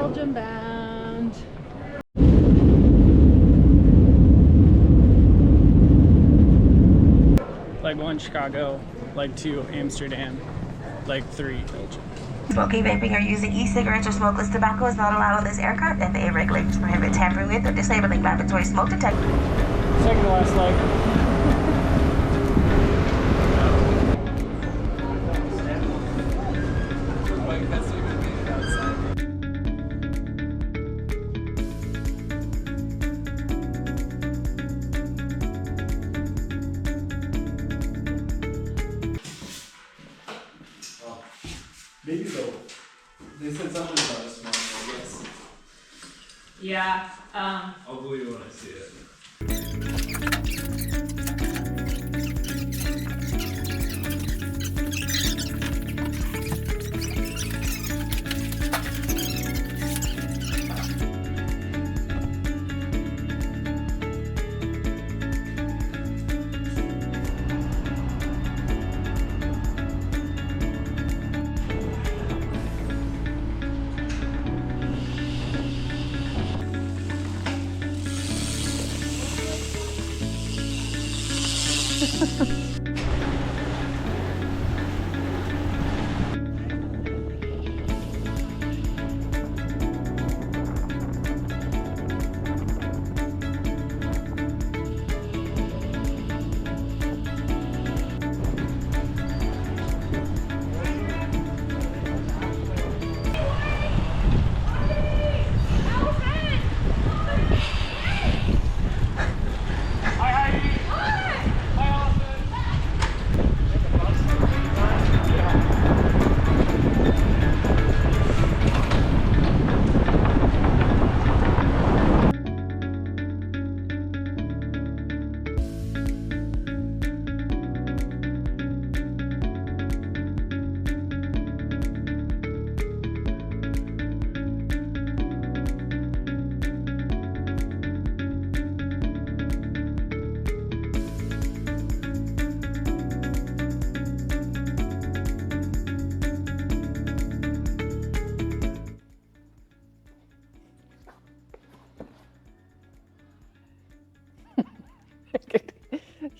Belgium bound. Like 1 Chicago, like 2 Amsterdam, like 3 Belgium. Smoking, vaping, or using e-cigarettes or smokeless tobacco is not allowed on this aircraft. FAA regulations prohibit tampering with or disabling laboratory smoke detectors. Second to last leg. Maybe though, they said something about a small, I guess. Yeah. I'll believe it when I see it.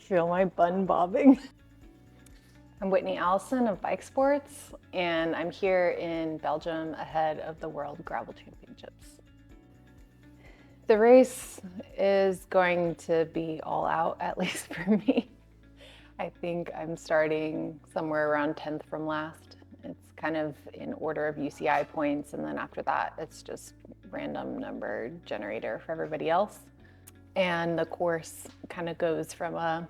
Feel my bun bobbing. I'm Whitney Allison of Bike Sports, and I'm here in Belgium ahead of the World Gravel Championships. The race is going to be all out, at least for me. I think I'm starting somewhere around 10th from last. It's kind of in order of UCI points, and then after that, it's just random number generator for everybody else. And the course kind of goes from a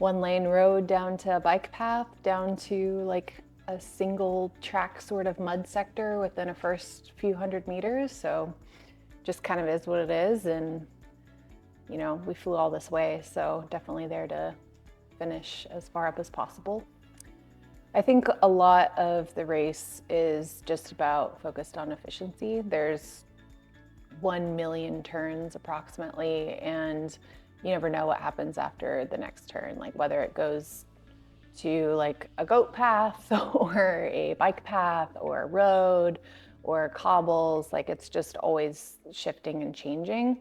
1-lane road down to a bike path, down to like a single track sort of mud sector within a first few hundred meters. So just kind of is what it is. And, you know, we flew all this way, so definitely there to finish as far up as possible. I think a lot of the race is just about focused on efficiency. There's 1 million turns approximately, and you never know what happens after the next turn, like whether it goes to like a goat path or a bike path or a road or cobbles. Like it's just always shifting and changing.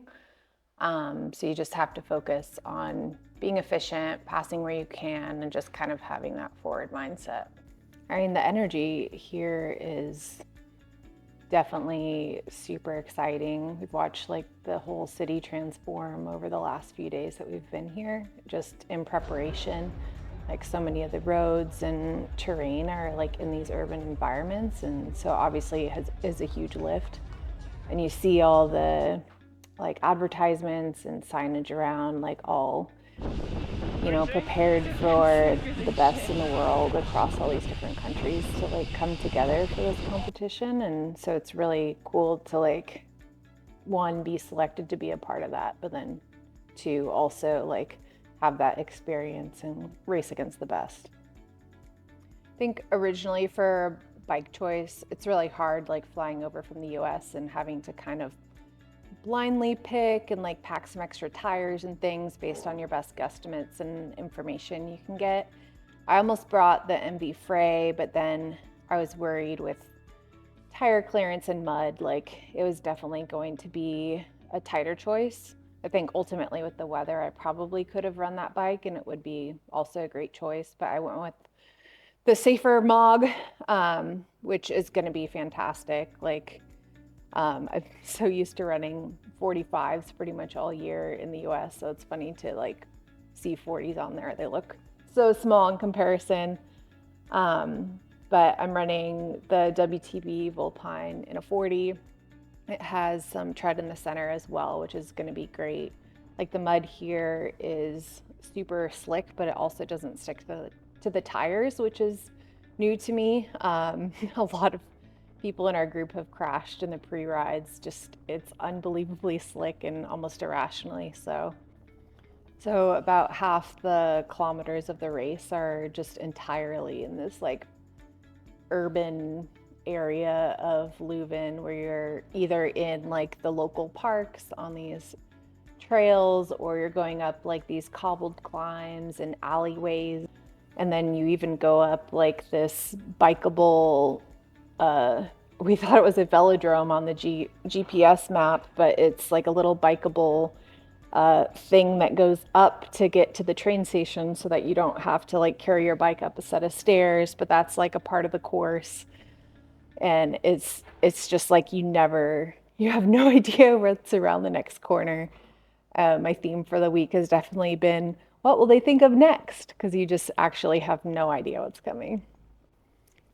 So you just have to focus on being efficient, passing where you can, and just kind of having that forward mindset. I mean, the energy here is definitely super exciting. We've watched like the whole city transform over the last few days that we've been here, just in preparation. Like so many of the roads and terrain are like in these urban environments, and so obviously it is a huge lift. And you see all the like advertisements and signage around, like all, you know, prepared for the best in the world across all these different countries to like come together for this competition. And so it's really cool to like, 1, be selected to be a part of that, but then 2, also like have that experience and race against the best. I think originally for bike choice, it's really hard like flying over from the US and having to kind of blindly pick and like pack some extra tires and things based on your best guesstimates and information you can get. I almost brought the ENVE Frey, but then I was worried with tire clearance and mud, like it was definitely going to be a tighter choice. I think ultimately with the weather, I probably could have run that bike and it would be also a great choice, but I went with the safer Mog, which is going to be fantastic. Like, I'm so used to running 45s pretty much all year in the US, so it's funny to like see 40s on there. They look so small in comparison. But I'm running the WTB Volpine in a 40. It has some tread in the center as well, which is going to be great. Like the mud here is super slick, but it also doesn't stick to the tires, which is new to me. A lot of people in our group have crashed in the pre-rides. Just, it's unbelievably slick and almost irrationally so. So about half the kilometers of the race are just entirely in this like urban area of Leuven, where you're either in like the local parks on these trails, or you're going up like these cobbled climbs and alleyways. And then you even go up like this bikeable, we thought it was a velodrome on the GPS map, but it's like a little bikeable thing that goes up to get to the train station so that you don't have to like carry your bike up a set of stairs, but that's like a part of the course. And it's just like you have no idea what's around the next corner. My theme for the week has definitely been, what will they think of next? Because you just actually have no idea what's coming.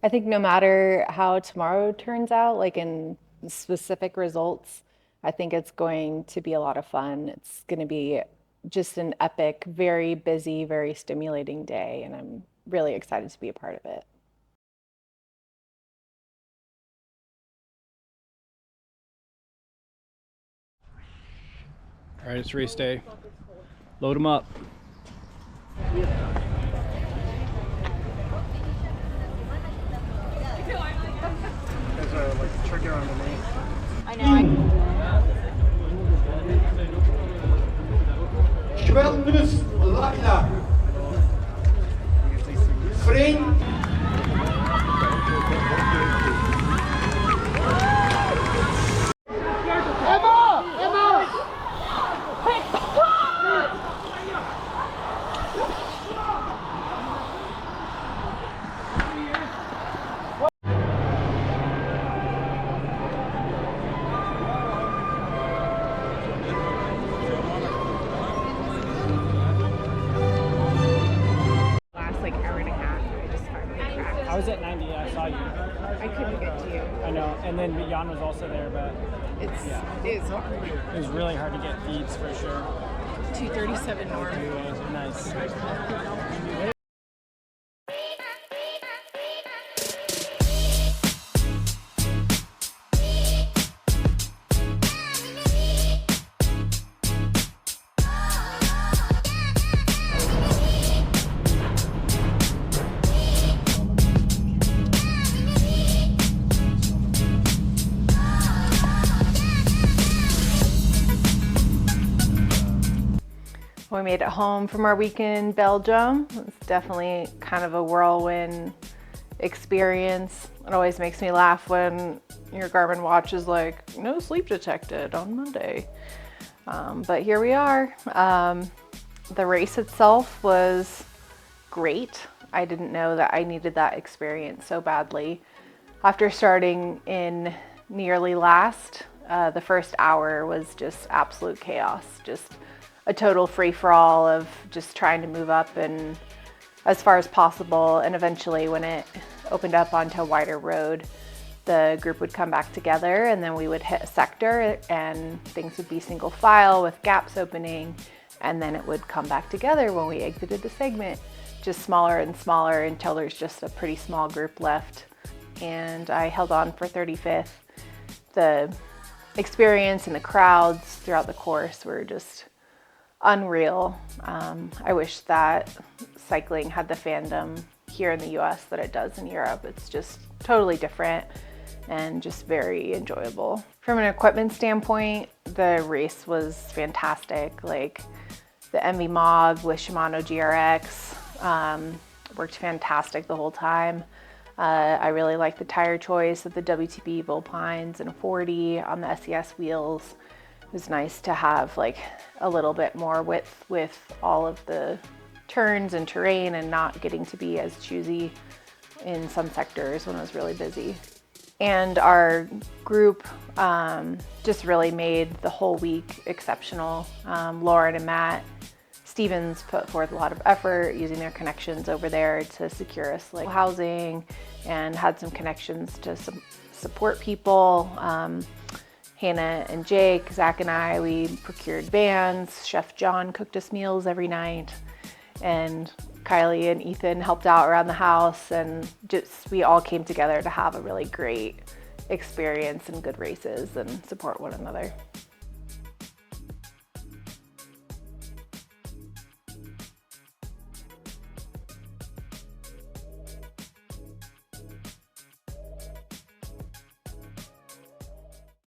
I think no matter how tomorrow turns out, like in specific results, I think it's going to be a lot of fun. It's going to be just an epic, very busy, very stimulating day, and I'm really excited to be a part of it. All right, it's race day. Load them up. There's a like trigger on the name. I know. Schwellenus Lachla. Vriend. I was at 90, I saw you. I couldn't get to you. I know, and then Jan was also there, but It's hard. it was really hard to get feeds for sure. 237 north. Nice. We made it home from our weekend in Belgium. It's definitely kind of a whirlwind experience. It always makes me laugh when your Garmin watch is like, no sleep detected on Monday. But here we are. The race itself was great. I didn't know that I needed that experience so badly. After starting in nearly last, the first hour was just absolute chaos. Just a total free-for-all of just trying to move up and as far as possible, and eventually when it opened up onto a wider road, the group would come back together and then we would hit a sector and things would be single file with gaps opening, and then it would come back together when we exited the segment, just smaller and smaller until there's just a pretty small group left. And I held on for 35th. The experience and the crowds throughout the course were just unreal. I wish that cycling had the fandom here in the US that it does in Europe. It's just totally different and just very enjoyable. From an equipment standpoint, the race was fantastic. Like the ENVE Mog with Shimano GRX worked fantastic the whole time. I really like the tire choice of the WTB Volpines and 40 on the SES wheels. It was nice to have like a little bit more width with all of the turns and terrain and not getting to be as choosy in some sectors when it was really busy. And our group just really made the whole week exceptional. Lauren and Matt Stevens put forth a lot of effort using their connections over there to secure us like housing, and had some connections to support people. Hannah and Jake, Zach and I, we procured vans. Chef John cooked us meals every night, and Kyleigh and Ethan helped out around the house, and just we all came together to have a really great experience and good races and support one another.